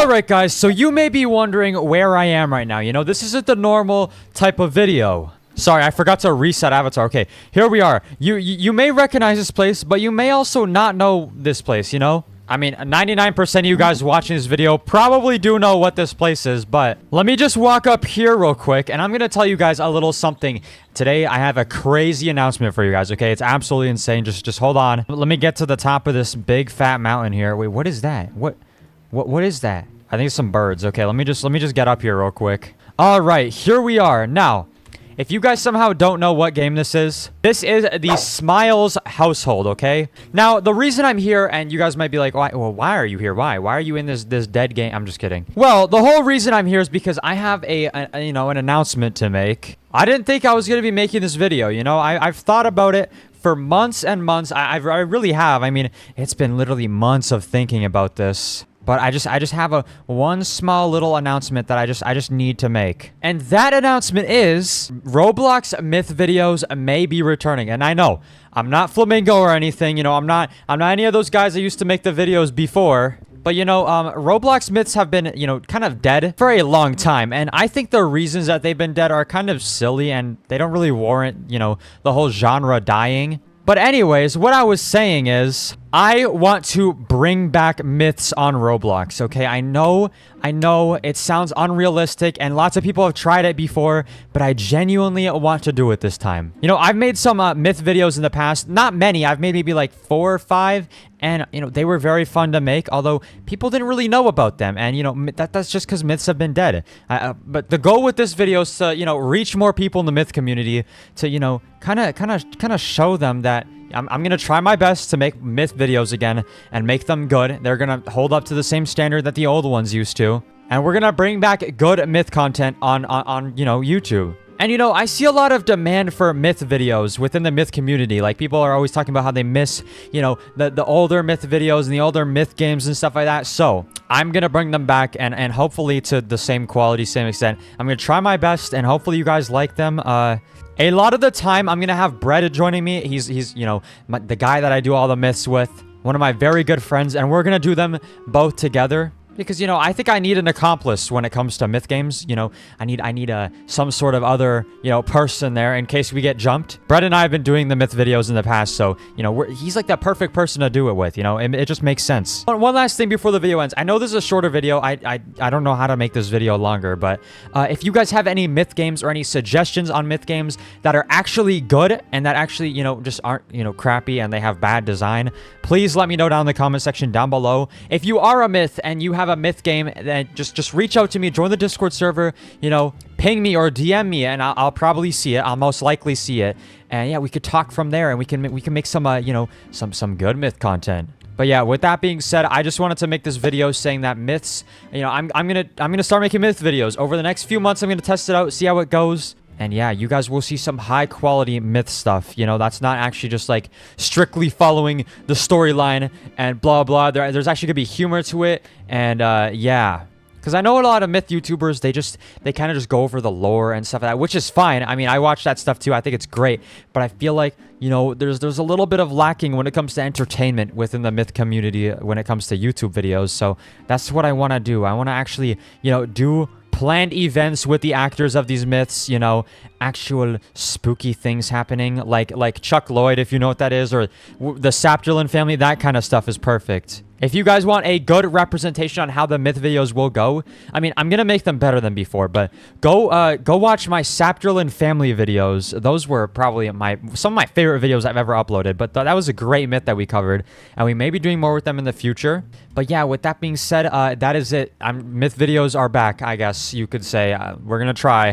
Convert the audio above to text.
Alright guys, so you may be wondering where I am right now. You know, this isn't the normal type of video. Sorry, I forgot to reset avatar. Okay, here we are. You may recognize this place, but you may also not know this place, you know? I mean, 99% of you guys watching this video probably do know what this place is, but let me just walk up here real quick, and I'm going to tell you guys a little something. Today, I have a crazy announcement for you guys, okay? It's absolutely insane. Just hold on. Let me get to the top of this big fat mountain here. Wait, what is that? What is that? I think it's some birds. Okay, let me just get up here real quick. All right, here we are. Now, if you guys somehow don't know what game this is the Smiles household, okay? Now, the reason I'm here, and you guys might be like, why are you here? Why are you in this dead game? I'm just kidding. Well, the whole reason I'm here is because I have an announcement to make. I didn't think I was going to be making this video, you know? I've thought about it for months and months. I really have. I mean, it's been literally months of thinking about this. But I just have one small little announcement that I just need to make. And that announcement is Roblox myth videos may be returning. And I know I'm not Flamingo or anything, you know, I'm not any of those guys that used to make the videos before. But, you know, Roblox myths have been, you know, kind of dead for a long time. And I think the reasons that they've been dead are kind of silly and they don't really warrant, you know, the whole genre dying. But anyways, what I was saying is I want to bring back myths on Roblox, okay? I know it sounds unrealistic and lots of people have tried it before, but I genuinely want to do it this time. You know, I've made some myth videos in the past. Not many. I've made maybe like 4 or 5, and, you know, they were very fun to make, although people didn't really know about them. And, you know, that's just because myths have been dead. But the goal with this video is to, you know, reach more people in the myth community to, you know, kind of show them that I'm going to try my best to make myth videos again and make them good. They're going to hold up to the same standard that the old ones used to. And we're going to bring back good myth content on you know, YouTube. And, you know, I see a lot of demand for myth videos within the myth community. Like, people are always talking about how they miss, you know, the older myth videos and the older myth games and stuff like that. So I'm going to bring them back and hopefully to the same quality, same extent. I'm going to try my best and hopefully you guys like them. A lot of the time, I'm going to have Brett joining me. He's you know, the guy that I do all the myths with. One of my very good friends. And we're going to do them both together. Because, you know, I think I need an accomplice when it comes to myth games. You know, I need some sort of other, you know, person there in case we get jumped. Brett and I have been doing the myth videos in the past, so, you know, he's like that perfect person to do it with, you know? It just makes sense. One last thing before the video ends. I know this is a shorter video. I don't know how to make this video longer, but if you guys have any myth games or any suggestions on myth games that are actually good and that actually, you know, just aren't, you know, crappy and they have bad design, please let me know down in the comment section down below. If you are a myth and you have a myth game, then just reach out to me, join the Discord server, you know, ping me or DM me, and I'll probably see it. I'll most likely see it, and yeah, we could talk from there, and we can make some you know, some good myth content. But yeah, with that being said, I just wanted to make this video saying that myths, you know, I'm gonna start making myth videos over the next few months. I'm gonna test it out, see how it goes. And yeah, you guys will see some high quality myth stuff. You know, that's not actually just like strictly following the storyline and blah, blah. There's actually gonna be humor to it. And yeah, because I know a lot of myth YouTubers, they kind of just go over the lore and stuff like that, which is fine. I mean, I watch that stuff too. I think it's great. But I feel like, you know, there's a little bit of lacking when it comes to entertainment within the myth community when it comes to YouTube videos. So that's what I want to do. I want to actually, you know, do planned events with the actors of these myths, you know, actual spooky things happening, like Chuck Lloyd, if you know what that is, or the Sapterlin family. That kind of stuff is perfect. If you guys want a good representation on how the myth videos will go, I mean, I'm gonna make them better than before, but go watch my Sapterlin family videos. Those were probably some of my favorite videos I've ever uploaded, but that was a great myth that we covered, and we may be doing more with them in the future. But yeah, with that being said, that is it. Myth videos are back, I guess you could say. We're gonna try.